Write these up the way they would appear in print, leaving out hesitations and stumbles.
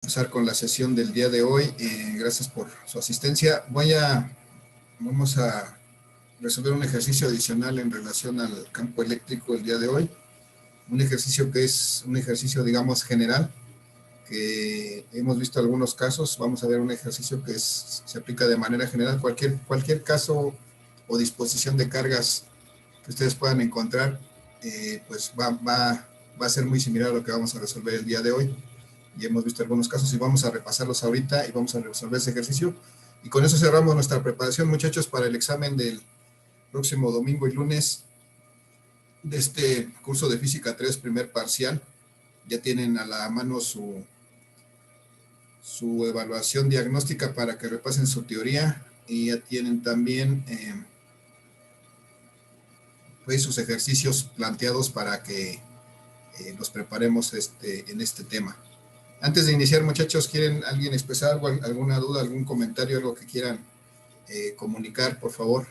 Empezar con la sesión del día de hoy. Gracias por su asistencia. Vamos a resolver un ejercicio adicional en relación al campo eléctrico el día de hoy. Un ejercicio que es un ejercicio, digamos, general, que hemos visto algunos casos. Vamos a ver un ejercicio que se aplica de manera general. Cualquier caso o disposición de cargas que ustedes puedan encontrar, pues va a ser muy similar a lo que vamos a resolver el día de hoy. Y hemos visto algunos casos y vamos a repasarlos ahorita y vamos a resolver ese ejercicio. Y con eso cerramos nuestra preparación, muchachos, para el examen del próximo domingo y lunes de este curso de Física 3, primer parcial. Ya tienen a la mano su evaluación diagnóstica para que repasen su teoría, y ya tienen también pues sus ejercicios planteados para que nos preparemos en este tema. Antes de iniciar, muchachos, ¿quieren alguien expresar algo, alguna duda, algún comentario, algo que quieran comunicar, por favor?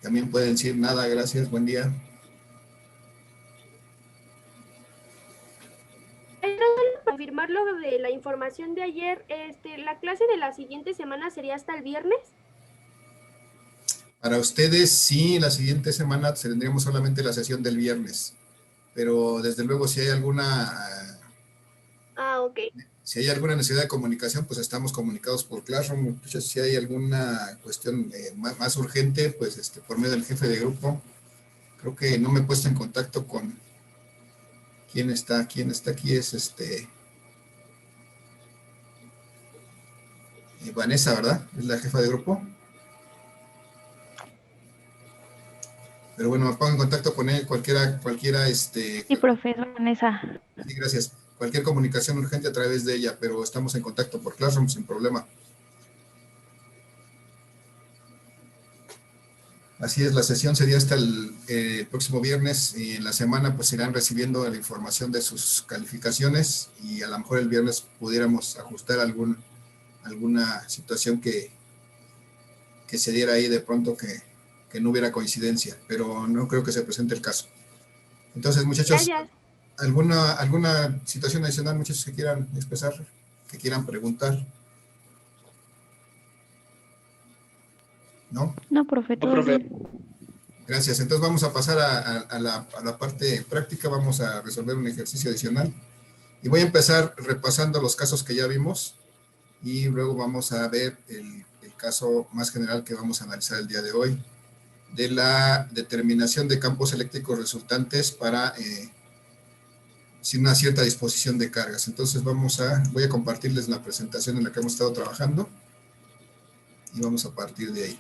También pueden decir nada, gracias, buen día. Confirmar lo de la información de ayer, la clase de la siguiente semana sería hasta el viernes. Para ustedes, sí, la siguiente semana tendríamos solamente la sesión del viernes, pero desde luego si hay alguna... ok. Si hay alguna necesidad de comunicación, pues estamos comunicados por Classroom. Si hay alguna cuestión más urgente, pues por medio del jefe de grupo. Creo que no me he puesto en contacto con quién está aquí, es Vanessa, ¿verdad? Es la jefa de grupo. Pero bueno, me pongo en contacto con él, cualquiera. Sí, profesor Vanessa. Sí, gracias. Cualquier comunicación urgente a través de ella, pero estamos en contacto por Classroom sin problema. Así es, la sesión sería hasta el próximo viernes, y en la semana pues irán recibiendo la información de sus calificaciones, y a lo mejor el viernes pudiéramos ajustar alguna situación que se diera ahí de pronto que no hubiera coincidencia, pero no creo que se presente el caso. Entonces, muchachos, ¿alguna situación adicional, muchachos, que quieran expresar, que quieran preguntar? ¿No? No, profe, todo bien. Gracias. Entonces vamos a pasar a la parte práctica. Vamos a resolver un ejercicio adicional. Y voy a empezar repasando los casos que ya vimos, y luego vamos a ver el caso más general que vamos a analizar el día de hoy, de la determinación de campos eléctricos resultantes para sin una cierta disposición de cargas. Entonces voy a compartirles la presentación en la que hemos estado trabajando, y vamos a partir de ahí.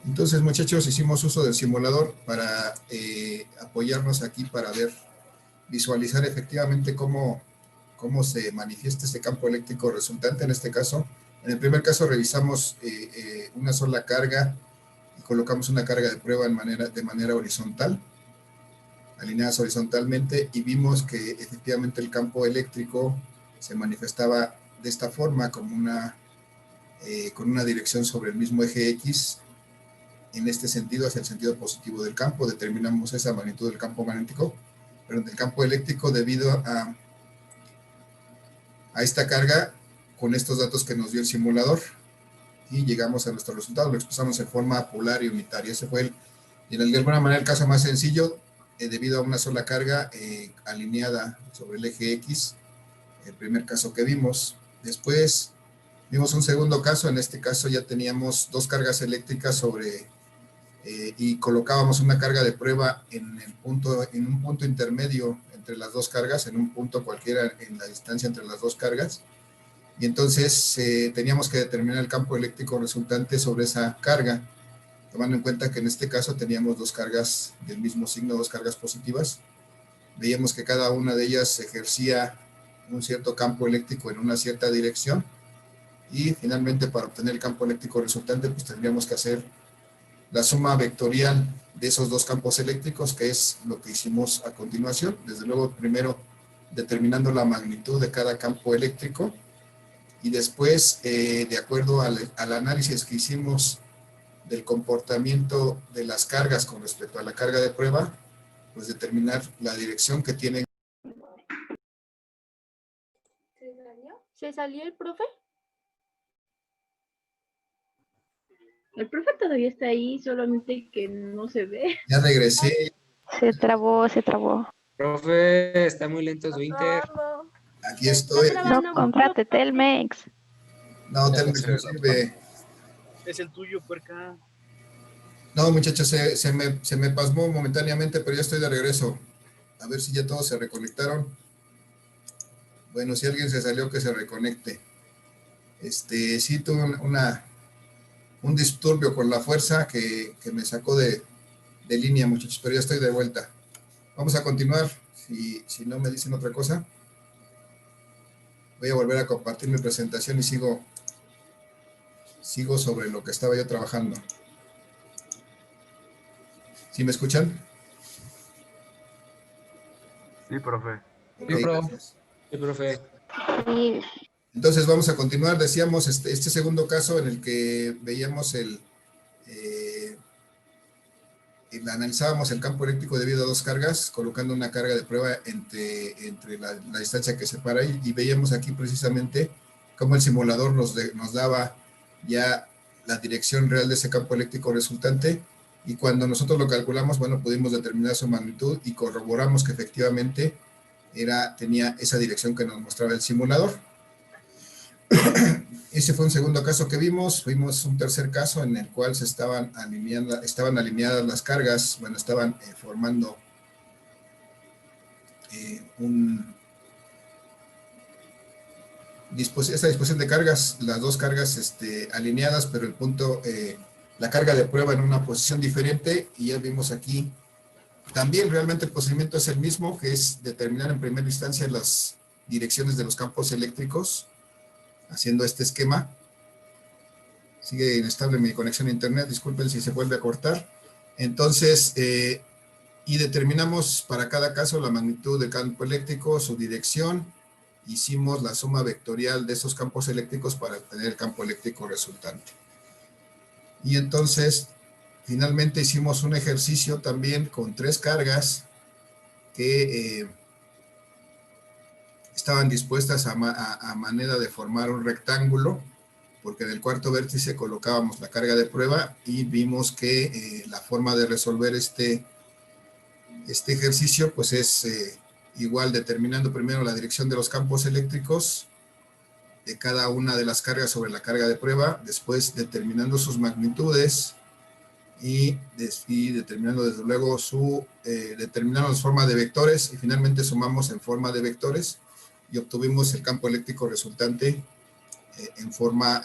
Entonces, muchachos, hicimos uso del simulador para apoyarnos aquí para visualizar efectivamente cómo se manifiesta este campo eléctrico resultante. En este caso, en el primer caso revisamos una sola carga y colocamos una carga de prueba de manera horizontal, alineadas horizontalmente, y vimos que efectivamente el campo eléctrico se manifestaba de esta forma, con una dirección sobre el mismo eje X, en este sentido, hacia el sentido positivo del campo. Determinamos esa magnitud del campo magnético, pero del campo eléctrico, debido a esta carga, con estos datos que nos dio el simulador, y llegamos a nuestro resultado. Lo expresamos en forma polar y unitaria. Ese fue de alguna manera el caso más sencillo, debido a una sola carga alineada sobre el eje X, el primer caso que vimos. Después vimos un segundo caso. En este caso ya teníamos dos cargas eléctricas y colocábamos una carga de prueba en un punto intermedio entre las dos cargas, en un punto cualquiera en la distancia entre las dos cargas, y entonces teníamos que determinar el campo eléctrico resultante sobre esa carga, tomando en cuenta que en este caso teníamos dos cargas del mismo signo, dos cargas positivas. Veíamos que cada una de ellas ejercía un cierto campo eléctrico en una cierta dirección, y finalmente, para obtener el campo eléctrico resultante, pues tendríamos que hacer la suma vectorial de esos dos campos eléctricos, que es lo que hicimos a continuación. Desde luego, primero determinando la magnitud de cada campo eléctrico y después, de acuerdo al análisis que hicimos del comportamiento de las cargas con respecto a la carga de prueba, pues determinar la dirección que tienen. ¿Se salió el profe? El profe todavía está ahí, solamente que no se ve. Ya regresé. Se trabó, se trabó. Profe, está muy lento su Inter. Aquí estoy. No, cómprate Telmex. No, Telmex no sirve. Es el tuyo, puerca. No, muchachos, se me pasmó momentáneamente, pero ya estoy de regreso. A ver si ya todos se reconectaron. Bueno, si alguien se salió, que se reconecte. Sí tuve un disturbio con la fuerza que me sacó de línea, muchachos, pero ya estoy de vuelta. Vamos a continuar. Si no me dicen otra cosa, voy a volver a compartir mi presentación y sigo sobre lo que estaba yo trabajando. ¿Sí me escuchan? Sí, profe. Okay, Sí, gracias. Sí, profe. Sí. Entonces vamos a continuar. Decíamos este segundo caso en el que veíamos analizábamos el campo eléctrico debido a dos cargas, colocando una carga de prueba entre la distancia que separa y veíamos aquí precisamente cómo el simulador nos daba ya la dirección real de ese campo eléctrico resultante, y cuando nosotros lo calculamos, bueno, pudimos determinar su magnitud y corroboramos que efectivamente tenía esa dirección que nos mostraba el simulador. Ese fue un segundo caso que vimos. Vimos un tercer caso en el cual estaban alineadas las cargas, bueno, estaban formando esta disposición de cargas, las dos cargas alineadas, pero el punto, la carga de prueba en una posición diferente, y ya vimos aquí, también realmente el procedimiento es el mismo, que es determinar en primera instancia las direcciones de los campos eléctricos, haciendo este esquema. Sigue inestable mi conexión a internet, disculpen si se vuelve a cortar. Entonces, y determinamos para cada caso la magnitud del campo eléctrico, su dirección. Hicimos la suma vectorial de esos campos eléctricos para obtener el campo eléctrico resultante. Y entonces, finalmente hicimos un ejercicio también con tres cargas que estaban dispuestas a manera de formar un rectángulo, porque en el cuarto vértice colocábamos la carga de prueba y vimos que la forma de resolver este ejercicio pues es igual, determinando primero la dirección de los campos eléctricos de cada una de las cargas sobre la carga de prueba, después determinando sus magnitudes y determinando desde luego determinando las formas de vectores, y finalmente sumamos en forma de vectores y obtuvimos el campo eléctrico resultante en forma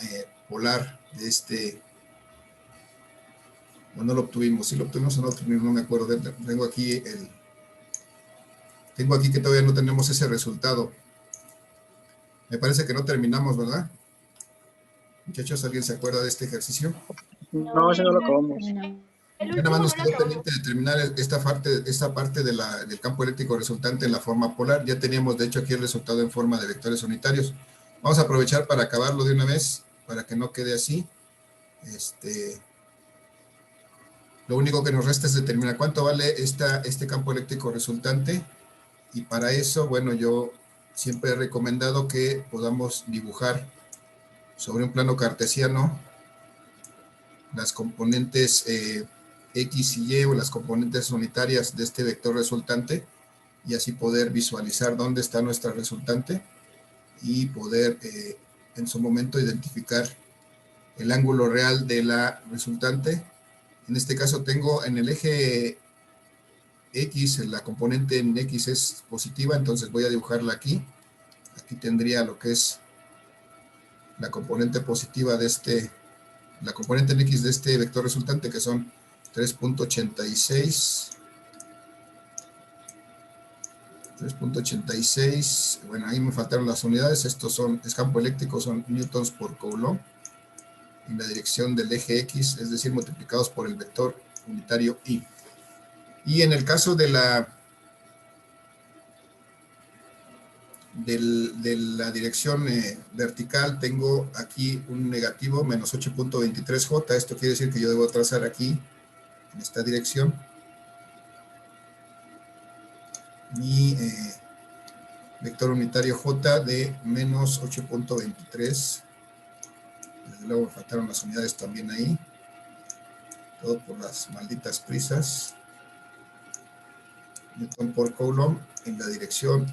polar de no lo obtuvimos, sí lo obtuvimos o no lo obtuvimos, no me acuerdo. Tengo aquí que todavía no tenemos ese resultado. Me parece que no terminamos, ¿verdad? Muchachos, ¿alguien se acuerda de este ejercicio? No, ese no lo acabamos. El Ya nada más último nos no quedó lo pendiente determinar esta parte del campo eléctrico resultante en la forma polar. Ya teníamos, de hecho, aquí el resultado en forma de vectores unitarios. Vamos a aprovechar para acabarlo de una vez, para que no quede así. Lo único que nos resta es determinar cuánto vale este campo eléctrico resultante, y para eso, bueno, yo siempre he recomendado que podamos dibujar sobre un plano cartesiano las componentes X y Y, o las componentes unitarias de este vector resultante, y así poder visualizar dónde está nuestra resultante y poder en su momento identificar el ángulo real de la resultante. En este caso tengo en el eje X, la componente en X es positiva, entonces voy a dibujarla aquí. Aquí tendría lo que es la componente positiva la componente en X de este vector resultante, que son 3.86. 3.86, bueno, ahí me faltaron las unidades. Estos es campo eléctrico, son newtons por coulomb, en la dirección del eje X, es decir, multiplicados por el vector unitario Y. Y en el caso de la dirección vertical, tengo aquí un negativo menos 8.23J. Esto quiere decir que yo debo trazar aquí, en esta dirección, mi vector unitario J de menos 8.23. Desde luego me faltaron las unidades también ahí. Todo por las malditas prisas. Newton por Coulomb en la dirección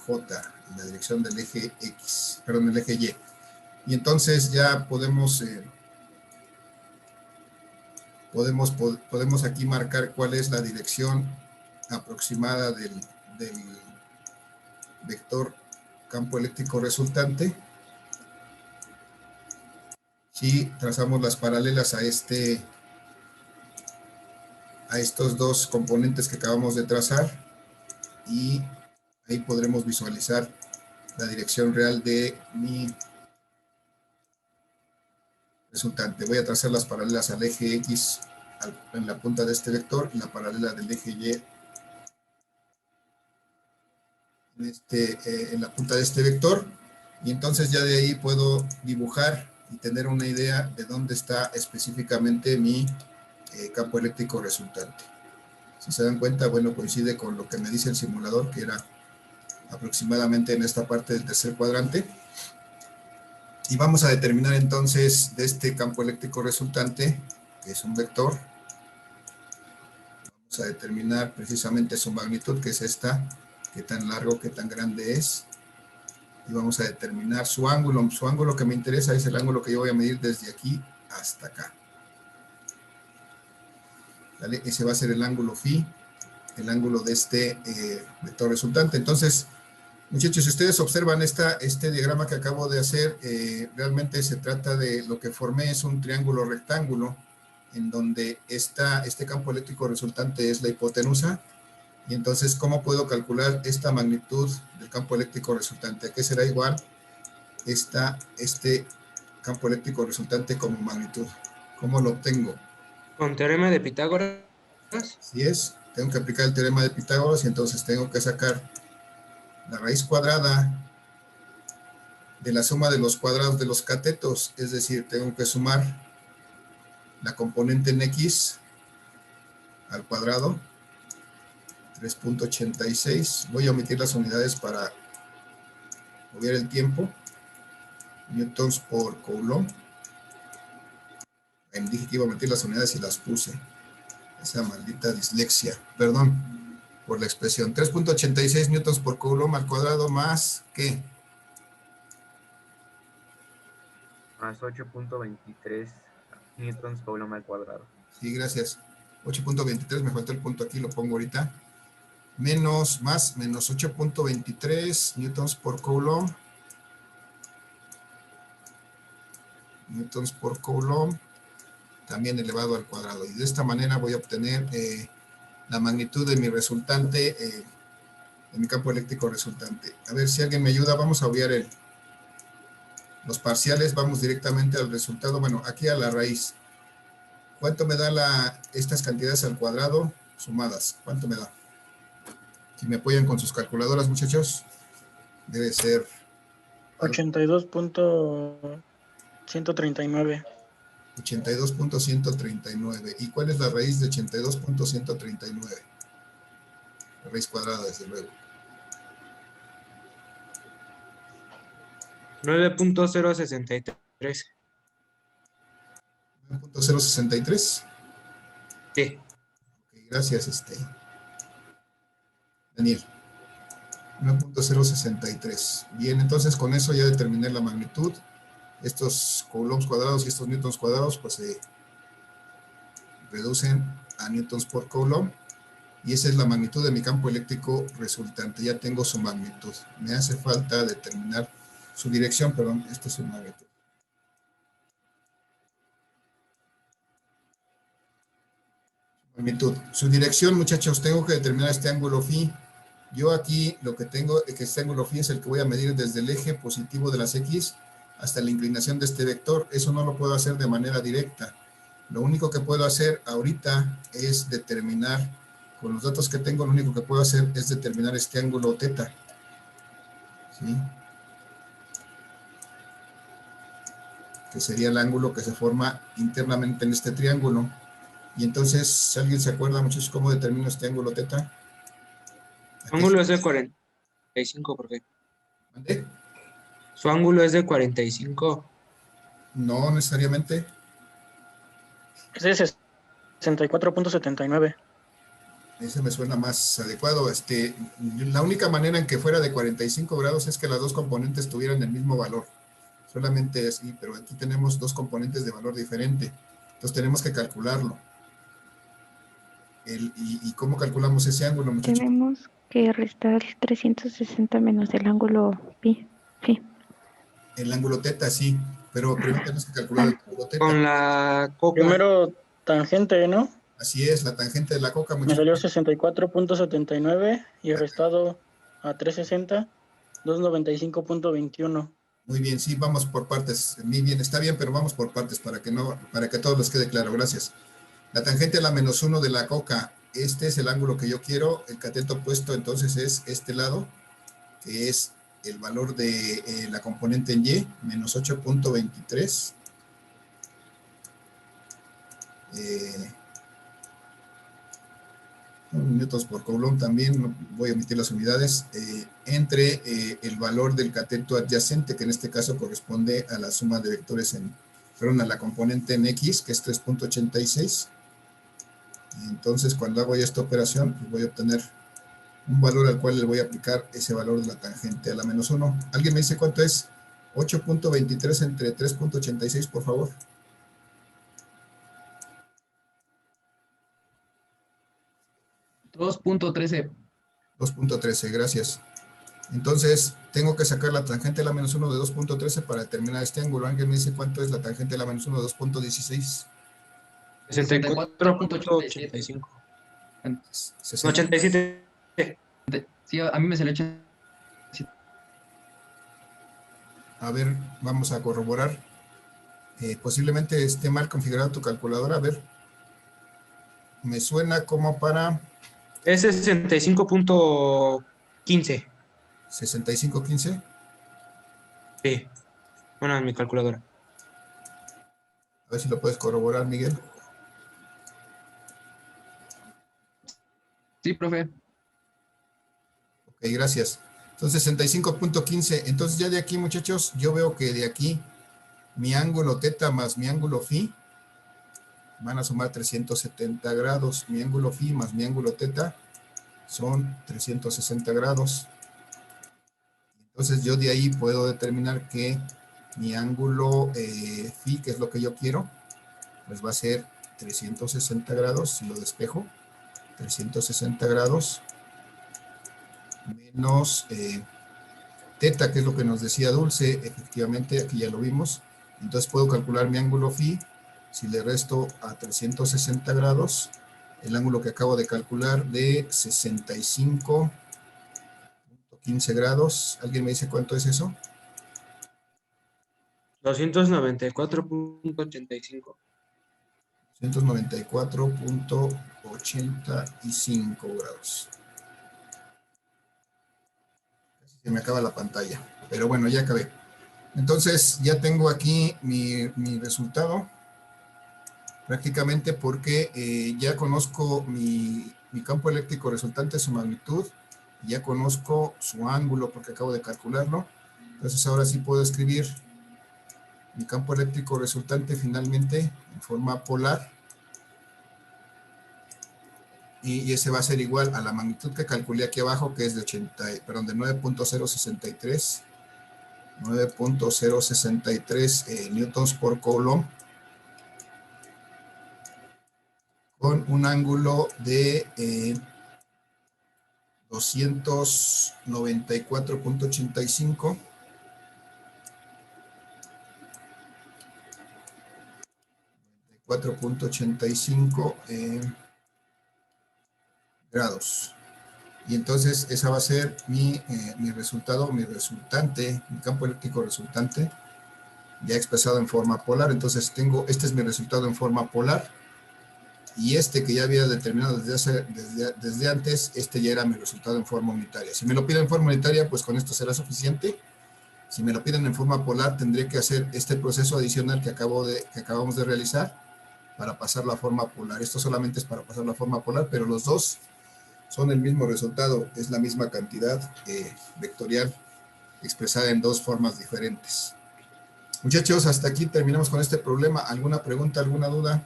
J, en la dirección del eje X, perdón, el eje Y. Y entonces ya podemos aquí marcar cuál es la dirección aproximada del vector campo eléctrico resultante. Si trazamos las paralelas a estos dos componentes que acabamos de trazar, y ahí podremos visualizar la dirección real de mi resultante. Voy a trazar las paralelas al eje X en la punta de este vector y la paralela del eje Y en la punta de este vector, y entonces ya de ahí puedo dibujar y tener una idea de dónde está específicamente mi campo eléctrico resultante. Si se dan cuenta, bueno, coincide con lo que me dice el simulador, que era aproximadamente en esta parte del tercer cuadrante. Y vamos a determinar entonces de este campo eléctrico resultante, que es un vector, vamos a determinar precisamente su magnitud, que es esta, qué tan largo, qué tan grande es, y vamos a determinar su ángulo. Su ángulo que me interesa es el ángulo que yo voy a medir desde aquí hasta acá. ¿Vale? Ese va a ser el ángulo phi, el ángulo de este vector resultante. Entonces, muchachos, si ustedes observan este diagrama que acabo de hacer, realmente se trata de lo que formé es un triángulo rectángulo, en donde este campo eléctrico resultante es la hipotenusa. Y entonces, ¿cómo puedo calcular esta magnitud del campo eléctrico resultante? ¿A qué será igual este campo eléctrico resultante como magnitud? ¿Cómo lo obtengo? Con teorema de Pitágoras. Así es, tengo que aplicar el teorema de Pitágoras, y entonces tengo que sacar la raíz cuadrada de la suma de los cuadrados de los catetos, es decir, tengo que sumar la componente en X al cuadrado, 3.86, voy a omitir las unidades para obviar el tiempo, newtons por Coulomb. Dije que iba a omitir las unidades y las puse, esa maldita dislexia, perdón por la expresión. 3.86 newtons por Coulomb al cuadrado más, ¿qué? Más 8.23 newtons Coulomb al cuadrado. Sí, gracias. 8.23, me faltó el punto aquí, lo pongo ahorita. Menos 8.23 newtons por Coulomb. Newtons por Coulomb, también elevado al cuadrado. Y de esta manera voy a obtener la magnitud de mi resultante, de mi campo eléctrico resultante. A ver si alguien me ayuda, vamos a obviar los parciales, vamos directamente al resultado. Bueno, aquí a la raíz. ¿Cuánto me da estas cantidades al cuadrado sumadas? ¿Cuánto me da? Si me apoyan con sus calculadoras, muchachos, debe ser 82.139. 82.139. ¿Y cuál es la raíz de 82.139? La raíz cuadrada, desde luego. 9.063. 9.063. Sí. Okay, gracias, Daniel. 1.063. Bien, entonces con eso ya determiné la magnitud. Estos coulombs cuadrados y estos newtons cuadrados pues se reducen a newtons por coulomb, y esa es la magnitud de mi campo eléctrico resultante. Ya tengo su magnitud. Me hace falta determinar su dirección, perdón, esta es su magnitud. Magnitud. Su dirección, muchachos, tengo que determinar este ángulo phi. Yo aquí lo que tengo es que este ángulo phi es el que voy a medir desde el eje positivo de las X hasta la inclinación de este vector. Eso no lo puedo hacer de manera directa. Lo único que puedo hacer ahorita es determinar Con los datos que tengo, lo único que puedo hacer es determinar este ángulo θ. ¿Sí? Que sería el ángulo que se forma internamente en este triángulo. Y entonces, si alguien se acuerda, muchachos, ¿cómo determino este ángulo θ? Su ángulo es de 45, ¿por qué? ¿Mande? Su ángulo es de 45. No necesariamente. Ese es 64.79. Ese me suena más adecuado. La única manera en que fuera de 45 grados es que las dos componentes tuvieran el mismo valor. Solamente así, pero aquí tenemos dos componentes de valor diferente. Entonces tenemos que calcularlo. ¿Y cómo calculamos ese ángulo, muchachos? Tenemos que restar 360 menos el ángulo pi. El ángulo θ, sí, pero primero tenemos que calcular el ángulo θ. Con la coca. Primero tangente, ¿no? Así es, la tangente de la coca, Me salió muchachos. 64.79 y restado a 360, 295.21. Muy bien, sí, vamos por partes. Muy bien, está bien, pero vamos por partes para que a todos les quede claro. Gracias. La tangente a la -1 de la coca, este es el ángulo que yo quiero. El cateto opuesto entonces es este lado, que es el valor de la componente en Y, menos 8.23. Newtons por Coulomb también, no voy a omitir las unidades, entre el valor del cateto adyacente, que en este caso corresponde a la suma de vectores a la componente en X, que es 3.86. Entonces, cuando hago ya esta operación, pues voy a obtener un valor al cual le voy a aplicar ese valor de la tangente a la -1. ¿Alguien me dice cuánto es? 8.23 entre 3.86, por favor. $2.13. 2.13, gracias. Entonces, tengo que sacar la tangente de la -1 de 2.13 para determinar este ángulo. ¿Alguien me dice cuánto es la tangente de la -1 de 2.16? 64.85. 87. Sí, a mí me salió 87. A ver, vamos a corroborar. Posiblemente esté mal configurada tu calculadora. A ver, me suena como para Es 65.15. 65.15. Sí. Bueno, en mi calculadora. A ver si lo puedes corroborar, Miguel. Sí, profe. Ok, gracias. Entonces, 65.15. Entonces, ya de aquí, muchachos, yo veo que de aquí mi ángulo θ más mi ángulo φ van a sumar 370 grados. Mi ángulo φ más mi ángulo θ son 360 grados. Entonces, yo de ahí puedo determinar que mi ángulo φ, que es lo que yo quiero, pues va a ser 360 grados, si lo despejo, 360 grados menos θ, que es lo que nos decía Dulce, efectivamente, aquí ya lo vimos. Entonces puedo calcular mi ángulo φ, si le resto a 360 grados, el ángulo que acabo de calcular de 65.15 grados. ¿Alguien me dice cuánto es eso? 294.85. 294.85 grados. Casi se me acaba la pantalla, pero bueno, ya acabé. Entonces ya tengo aquí mi resultado, prácticamente porque ya conozco mi campo eléctrico resultante, su magnitud, ya conozco su ángulo porque acabo de calcularlo. Entonces ahora sí puedo escribir mi campo eléctrico resultante finalmente en forma polar, y ese va a ser igual a la magnitud que calculé aquí abajo, que es de 9.063 newtons por Coulomb, con un ángulo de 294.85 grados. Y entonces esa va a ser mi resultado, mi resultante, mi campo eléctrico resultante, ya expresado en forma polar. Entonces este es mi resultado en forma polar. y este que ya había determinado desde antes, este ya era mi resultado en forma unitaria. Si me lo piden en forma unitaria, pues con esto será suficiente. Si me lo piden en forma polar, tendré que hacer este proceso adicional que acabamos de realizar para pasar la forma polar. Esto solamente es para pasar la forma polar, pero los dos son el mismo resultado, es la misma cantidad vectorial expresada en dos formas diferentes. Muchachos, hasta aquí terminamos con este problema. ¿Alguna pregunta, alguna duda?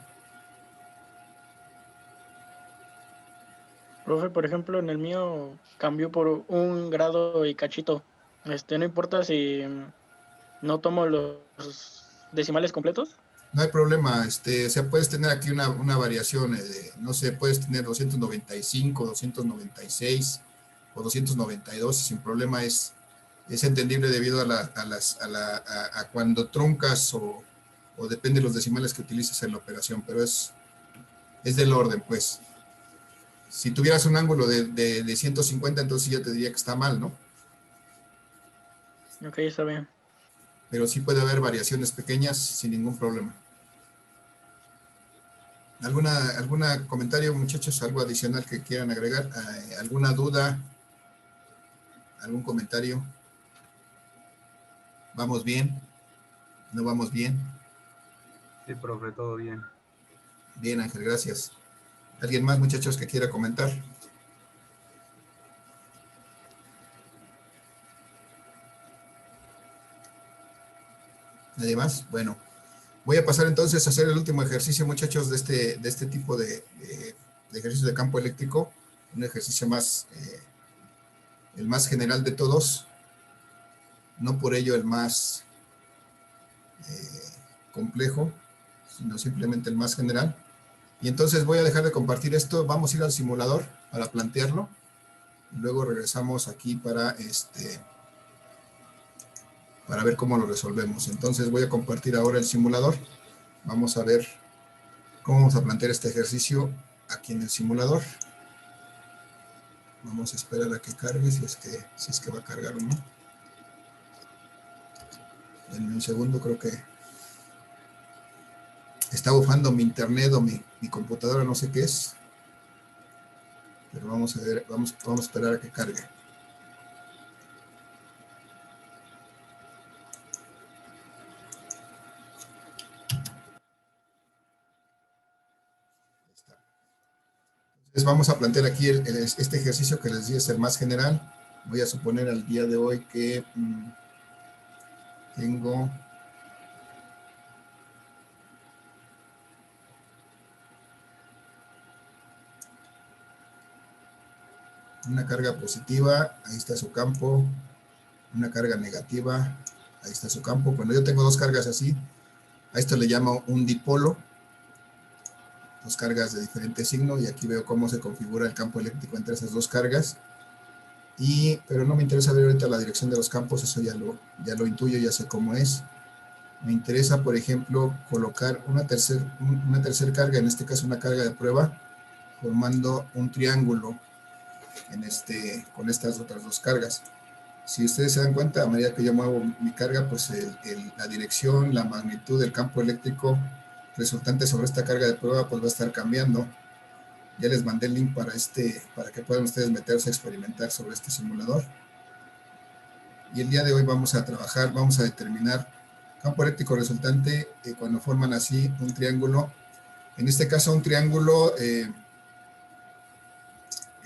Profe, por ejemplo, en el mío cambió por 1 grado y cachito. No importa si no tomo los decimales completos. No hay problema, o sea, puedes tener aquí una variación, no sé, puedes tener 295, 296 o 292, sin problema es entendible debido a cuando truncas o depende de los decimales que utilices en la operación, pero es del orden, pues. Si tuvieras un ángulo de 150, entonces yo te diría que está mal, ¿no? Ok, está bien. Pero sí puede haber variaciones pequeñas sin ningún problema. ¿Algún comentario, muchachos? ¿Algo adicional que quieran agregar? ¿Alguna duda? ¿Algún comentario? ¿Vamos bien? ¿No vamos bien? Sí, profe, todo bien. Bien, Ángel, gracias. ¿Alguien más, muchachos, que quiera comentar? ¿Nadie más? Bueno, voy a pasar entonces a hacer el último ejercicio, muchachos, de este tipo de ejercicio de campo eléctrico. Un ejercicio más, el más general de todos. No por ello el más complejo, sino simplemente el más general. Y entonces voy a dejar de compartir esto. Vamos a ir al simulador para plantearlo. Y luego regresamos aquí para ver cómo lo resolvemos. Entonces voy a compartir ahora el simulador. Vamos a ver cómo vamos a plantear este ejercicio aquí en el simulador. Vamos a esperar a que cargue, si es que va a cargar o no. En un segundo, creo que está bufando mi internet o mi computadora, no sé qué es. Pero vamos a ver, vamos a esperar a que cargue. Entonces vamos a plantear aquí este ejercicio que les di es el más general. Voy a suponer al día de hoy que tengo una carga positiva, ahí está su campo, una carga negativa, ahí está su campo. Cuando yo tengo dos cargas así, a esto le llamo un dipolo, dos cargas de diferente signo, y aquí veo cómo se configura el campo eléctrico entre esas dos cargas. Pero no me interesa ver ahorita la dirección de los campos, eso ya lo intuyo, ya sé cómo es. Me interesa, por ejemplo, colocar una tercer carga, en este caso una carga de prueba, formando un triángulo con estas otras dos cargas. Si ustedes se dan cuenta, a medida que yo muevo mi carga, pues la dirección, la magnitud del campo eléctrico resultante sobre esta carga de prueba, pues va a estar cambiando. Ya les mandé el link para que puedan ustedes meterse a experimentar sobre este simulador. Y el día de hoy vamos a trabajar, vamos a determinar campo eléctrico resultante cuando forman así un triángulo. En este caso un triángulo que,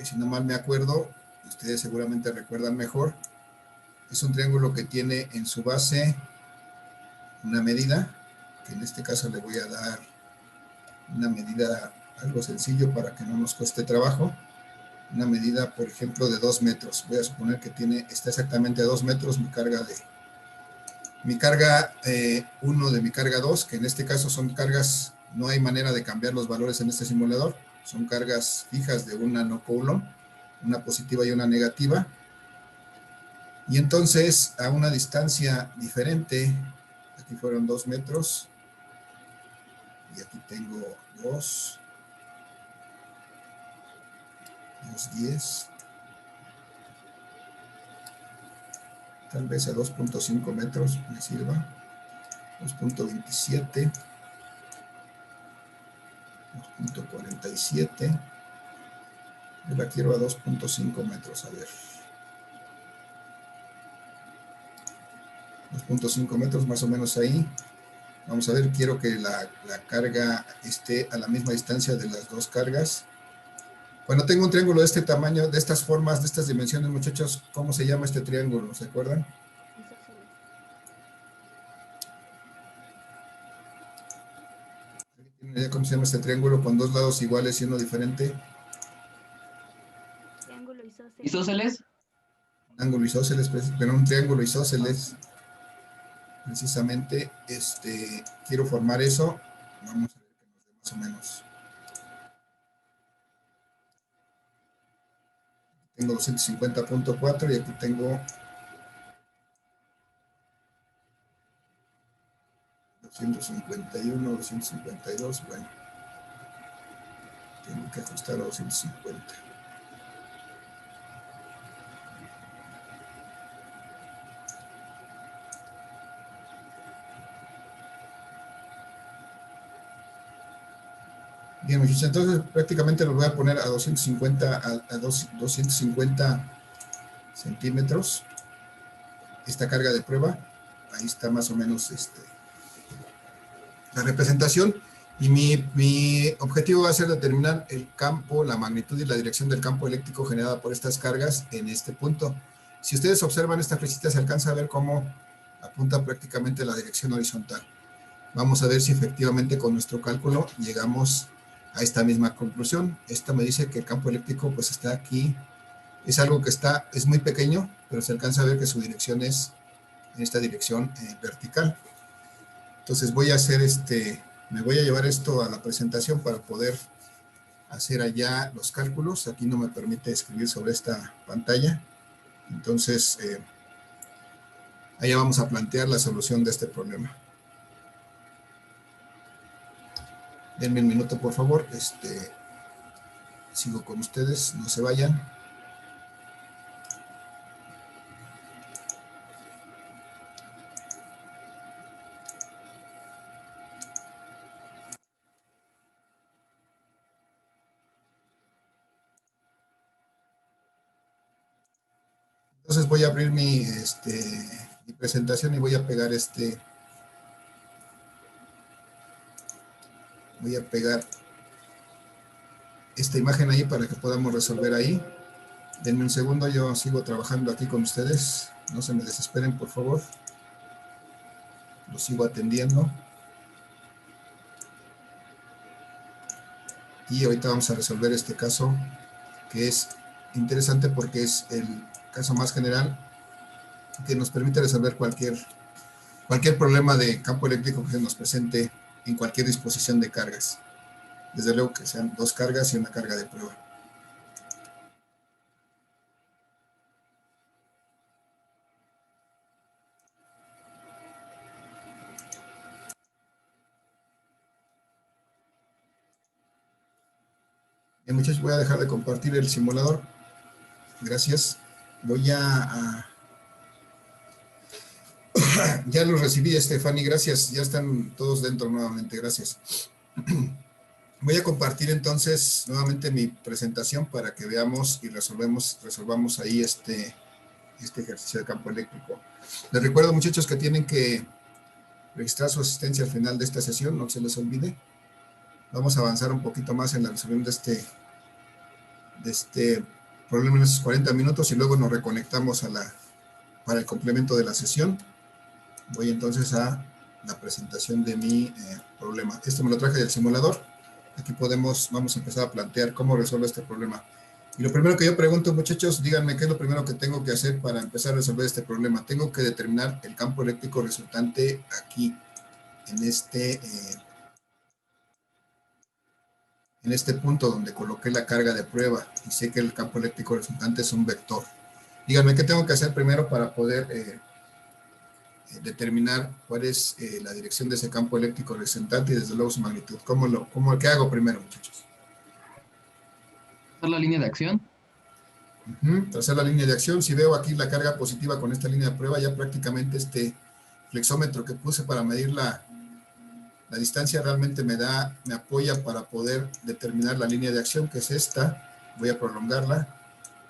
si no mal me acuerdo, ustedes seguramente recuerdan mejor, es un triángulo que tiene en su base una medida, que en este caso le voy a dar una medida algo sencillo para que no nos cueste trabajo. Una medida, por ejemplo, de 2 metros. Voy a suponer que está exactamente a 2 metros mi carga 1 de mi carga 2, que en este caso son cargas, no hay manera de cambiar los valores en este simulador, son cargas fijas de una no coulomb, una positiva y una negativa. Y entonces, a una distancia diferente, aquí fueron 2 metros, y aquí tengo 2, 10, tal vez a 2.5 metros me sirva, 2.27, .47. Yo la quiero a 2.5 metros, a ver. 2.5 metros más o menos ahí. Vamos a ver, quiero que la carga esté a la misma distancia de las dos cargas. Cuando tengo un triángulo de este tamaño, de estas formas, de estas dimensiones, muchachos, ¿cómo se llama este triángulo? ¿Se acuerdan? ¿Tienen idea cómo se llama este triángulo con dos lados iguales y uno diferente? Triángulo isósceles. ¿Isósceles? Ángulo isósceles, pero un triángulo isósceles. Precisamente, quiero formar eso. Vamos a ver que nos dé más o menos. Tengo 250.4 y aquí tengo 251, 252. Bueno, tengo que ajustar a 250. Bien, muchachos, entonces prácticamente los voy a poner a 250 centímetros. Esta carga de prueba, ahí está más o menos la representación. Y mi objetivo va a ser determinar el campo, la magnitud y la dirección del campo eléctrico generada por estas cargas en este punto. Si ustedes observan esta flechita, se alcanza a ver cómo apunta prácticamente la dirección horizontal. Vamos a ver si efectivamente con nuestro cálculo llegamos a esta misma conclusión. Esta me dice que el campo eléctrico pues está aquí. Es algo que es muy pequeño, pero se alcanza a ver que su dirección es en esta dirección vertical. Entonces voy a hacer me voy a llevar esto a la presentación para poder hacer allá los cálculos. Aquí no me permite escribir sobre esta pantalla. Entonces, allá vamos a plantear la solución de este problema. Denme un minuto, por favor. Sigo con ustedes, no se vayan. Entonces voy a abrir mi presentación y voy a pegar voy a pegar esta imagen ahí para que podamos resolver ahí. Denme un segundo, yo sigo trabajando aquí con ustedes. No se me desesperen, por favor. Los sigo atendiendo. Y ahorita vamos a resolver este caso, que es interesante porque es el caso más general que nos permite resolver cualquier problema de campo eléctrico que se nos presente en cualquier disposición de cargas. Desde luego que sean dos cargas y una carga de prueba. Bien, muchachos, voy a dejar de compartir el simulador. Gracias. Voy a ya los recibí, Fanny, gracias. Ya están todos dentro nuevamente, gracias. Voy a compartir entonces nuevamente mi presentación para que veamos y resolvamos ahí este ejercicio de campo eléctrico. Les recuerdo, muchachos, que tienen que registrar su asistencia al final de esta sesión, no se les olvide. Vamos a avanzar un poquito más en la resolución de este problema en estos 40 minutos y luego nos reconectamos para el complemento de la sesión. Voy entonces a la presentación de mi problema. Esto me lo traje del simulador. Aquí vamos a empezar a plantear cómo resuelvo este problema. Y lo primero que yo pregunto, muchachos, díganme qué es lo primero que tengo que hacer para empezar a resolver este problema. Tengo que determinar el campo eléctrico resultante aquí, en este punto donde coloqué la carga de prueba y sé que el campo eléctrico resultante es un vector. Díganme qué tengo que hacer primero para poder determinar cuál es la dirección de ese campo eléctrico resultante y desde luego su magnitud. ¿Qué hago primero, muchachos? ¿Trazar la línea de acción? Trazar la línea de acción. Si veo aquí la carga positiva con esta línea de prueba, ya prácticamente este flexómetro que puse para medir La distancia realmente me apoya para poder determinar la línea de acción, que es esta. Voy a prolongarla.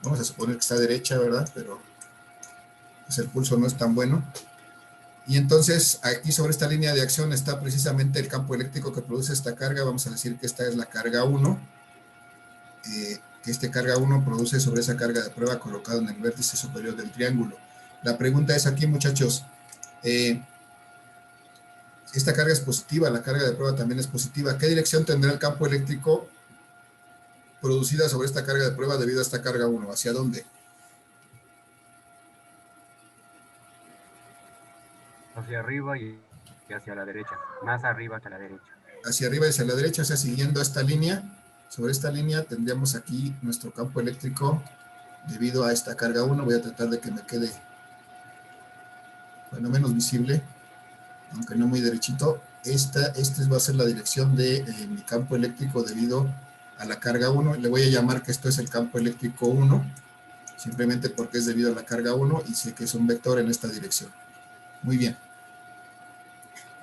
Vamos a suponer que está derecha, ¿verdad? Pero pues el pulso no es tan bueno. Y entonces aquí sobre esta línea de acción está precisamente el campo eléctrico que produce esta carga. Vamos a decir que esta es la carga 1. Que este carga 1 produce sobre esa carga de prueba colocada en el vértice superior del triángulo. La pregunta es aquí, muchachos, esta carga es positiva, la carga de prueba también es positiva. ¿Qué dirección tendrá el campo eléctrico producida sobre esta carga de prueba debido a esta carga 1? ¿Hacia dónde? Hacia arriba y hacia la derecha. Más arriba que a la derecha. Hacia arriba y hacia la derecha, o sea, siguiendo esta línea. Sobre esta línea tendríamos aquí nuestro campo eléctrico debido a esta carga 1. Voy a tratar de que me quede, bueno, menos visible, aunque no muy derechito. Esta va a ser la dirección de mi campo eléctrico debido a la carga 1. Le voy a llamar que esto es el campo eléctrico 1, simplemente porque es debido a la carga 1 y sé que es un vector en esta dirección. Muy bien.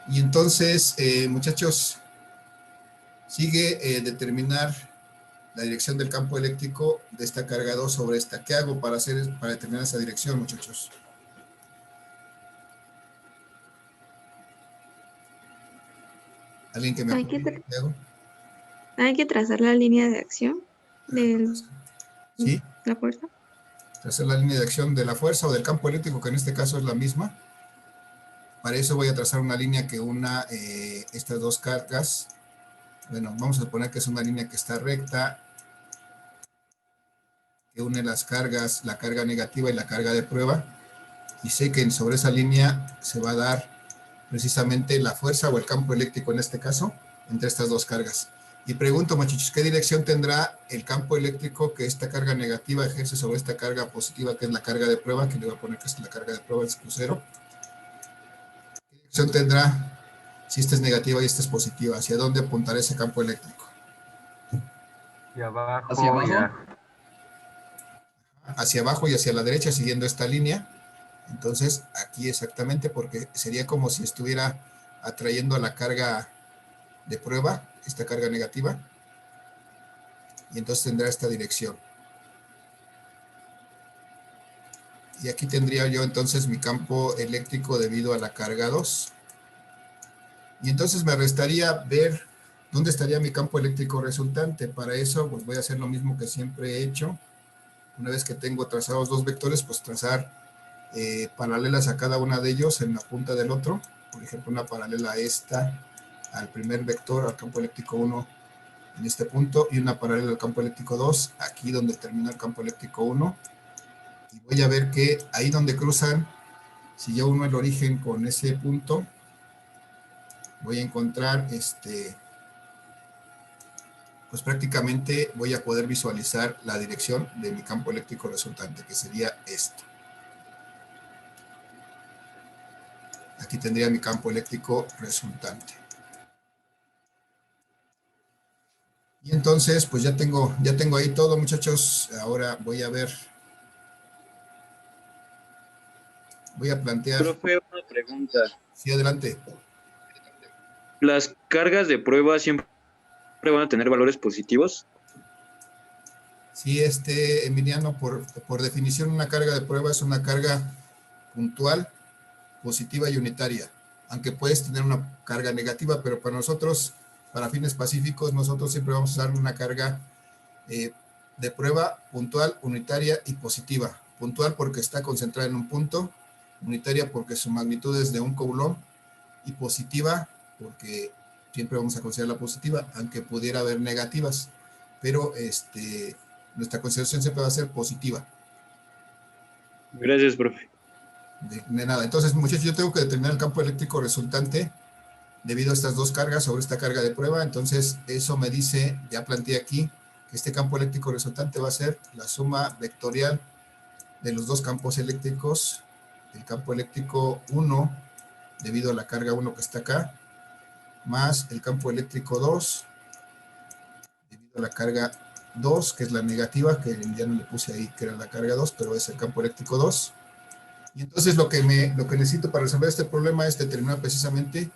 Y entonces, muchachos, sigue determinar la dirección del campo eléctrico de esta carga 2 sobre esta. ¿Qué hago para determinar esa dirección, muchachos? ¿Alguien que me apoye? ¿Qué hago? Hay que trazar la línea de acción de ¿Sí? la fuerza. Trazar la línea de acción de la fuerza o del campo eléctrico, que en este caso es la misma. Para eso voy a trazar una línea que una estas dos cargas. Bueno, vamos a suponer que es una línea que está recta, que une las cargas, la carga negativa y la carga de prueba. Y sé que sobre esa línea se va a dar precisamente la fuerza o el campo eléctrico en este caso, entre estas dos cargas. Y pregunto, muchachos, ¿qué dirección tendrá el campo eléctrico que esta carga negativa ejerce sobre esta carga positiva, que es la carga de prueba, que le voy a poner que es la carga de prueba, es Q0? ¿Qué dirección tendrá si esta es negativa y esta es positiva? ¿Hacia dónde apuntará ese campo eléctrico? Hacia abajo. ¿Hacia abajo? Hacia abajo y hacia la derecha, siguiendo esta línea. Entonces, aquí exactamente, porque sería como si estuviera atrayendo a la carga de prueba, esta carga negativa, y entonces tendrá esta dirección. Y aquí tendría yo entonces mi campo eléctrico debido a la carga 2. Y entonces me restaría ver dónde estaría mi campo eléctrico resultante. Para eso, pues voy a hacer lo mismo que siempre he hecho. Una vez que tengo trazados dos vectores, pues trazar paralelas a cada una de ellos en la punta del otro. Por ejemplo, una paralela a esta, al primer vector, al campo eléctrico 1 en este punto, y una paralela al campo eléctrico 2, aquí donde termina el campo eléctrico 1. Y voy a ver que ahí donde cruzan, si yo uno el origen con ese punto, voy a encontrar, pues prácticamente voy a poder visualizar la dirección de mi campo eléctrico resultante, que sería esto. Aquí tendría mi campo eléctrico resultante. Y entonces, pues ya tengo ahí todo, muchachos. Ahora voy a ver. Voy a plantear. Profe, una pregunta. Sí, adelante. ¿Las cargas de prueba siempre van a tener valores positivos? Sí, Emiliano, por definición, una carga de prueba es una carga puntual, positiva y unitaria, aunque puedes tener una carga negativa, pero para nosotros, para fines pacíficos, nosotros siempre vamos a usar una carga de prueba puntual, unitaria y positiva. Puntual porque está concentrada en un punto, unitaria porque su magnitud es de 1 coulomb, y positiva porque siempre vamos a considerar la positiva, aunque pudiera haber negativas, pero nuestra consideración siempre va a ser positiva. Gracias, profe. De nada. Entonces, muchachos, yo tengo que determinar el campo eléctrico resultante debido a estas dos cargas sobre esta carga de prueba. Entonces, eso me dice, ya planteé aquí, que este campo eléctrico resultante va a ser la suma vectorial de los dos campos eléctricos, el campo eléctrico 1, debido a la carga 1 que está acá, más el campo eléctrico 2, debido a la carga 2, que es la negativa, que ya no le puse ahí que era la carga 2, pero es el campo eléctrico 2. Y entonces lo que necesito para resolver este problema es determinar precisamente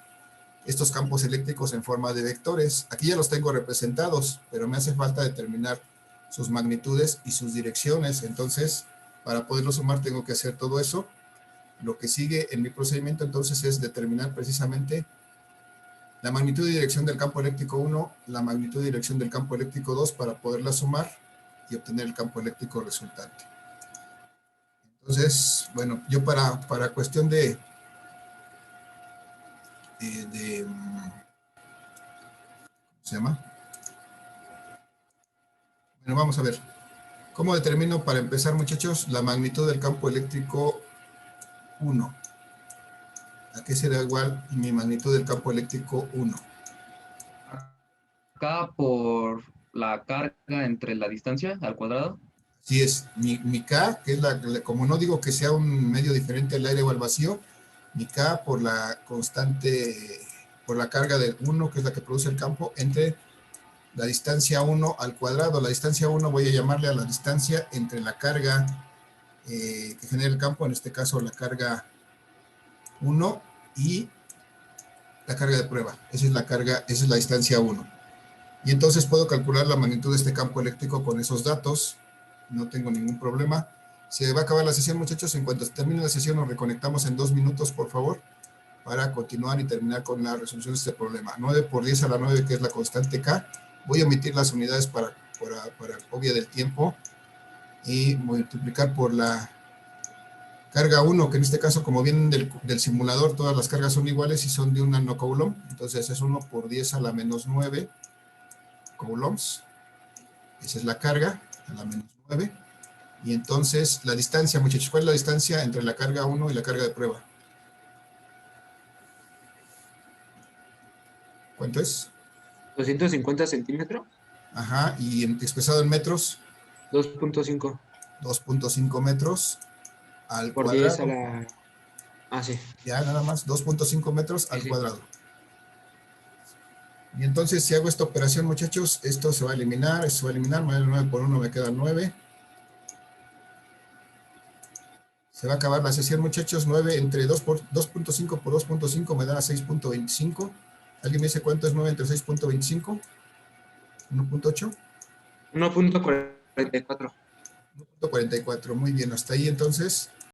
estos campos eléctricos en forma de vectores. Aquí ya los tengo representados, pero me hace falta determinar sus magnitudes y sus direcciones. Entonces, para poderlo sumar tengo que hacer todo eso. Lo que sigue en mi procedimiento entonces es determinar precisamente la magnitud y dirección del campo eléctrico 1, la magnitud y dirección del campo eléctrico 2 para poderla sumar y obtener el campo eléctrico resultante. Entonces, bueno, yo para cuestión de ¿cómo se llama? Bueno, vamos a ver. ¿Cómo determino para empezar, muchachos, la magnitud del campo eléctrico 1? ¿A qué será igual mi magnitud del campo eléctrico 1? Acá por la carga entre la distancia al cuadrado. Así es, mi K, que es como no digo que sea un medio diferente al aire o al vacío, mi K por la constante, por la carga del 1, que es la que produce el campo, entre la distancia 1 al cuadrado. La distancia 1 voy a llamarle a la distancia entre la carga que genera el campo, en este caso la carga 1 y la carga de prueba. Esa es la carga, esa es la distancia 1. Y entonces puedo calcular la magnitud de este campo eléctrico con esos datos. No tengo ningún problema. Se va a acabar la sesión, muchachos. En cuanto termine la sesión, nos reconectamos en 2 minutos, por favor, para continuar y terminar con la resolución de este problema. 9 por 10 a la 9, que es la constante K. Voy a omitir las unidades para obvia del tiempo y multiplicar por la carga 1, que en este caso, como vienen del simulador, todas las cargas son iguales y son de un nanocoulomb. Entonces es 1 por 10 a la menos 9 coulombs. Esa es la carga a la menos 9. Y entonces la distancia, muchachos, ¿cuál es la distancia entre la carga 1 y la carga de prueba? ¿Cuánto es? 250 centímetros. Ajá, y expresado en metros. 2.5. 2.5 metros al Por cuadrado. 10 a la... Ah, sí. Ya, nada más, 2.5 metros al Sí. cuadrado. Y entonces, si hago esta operación, muchachos, esto se va a eliminar, esto se va a eliminar, 9 por 1 me queda 9. Se va a acabar la sesión, muchachos. 9 entre 2.5 por 2.5 me da 6.25. ¿Alguien me dice cuánto es 9 entre 6.25? 1.8. 1.44. 1.44, muy bien, hasta ahí entonces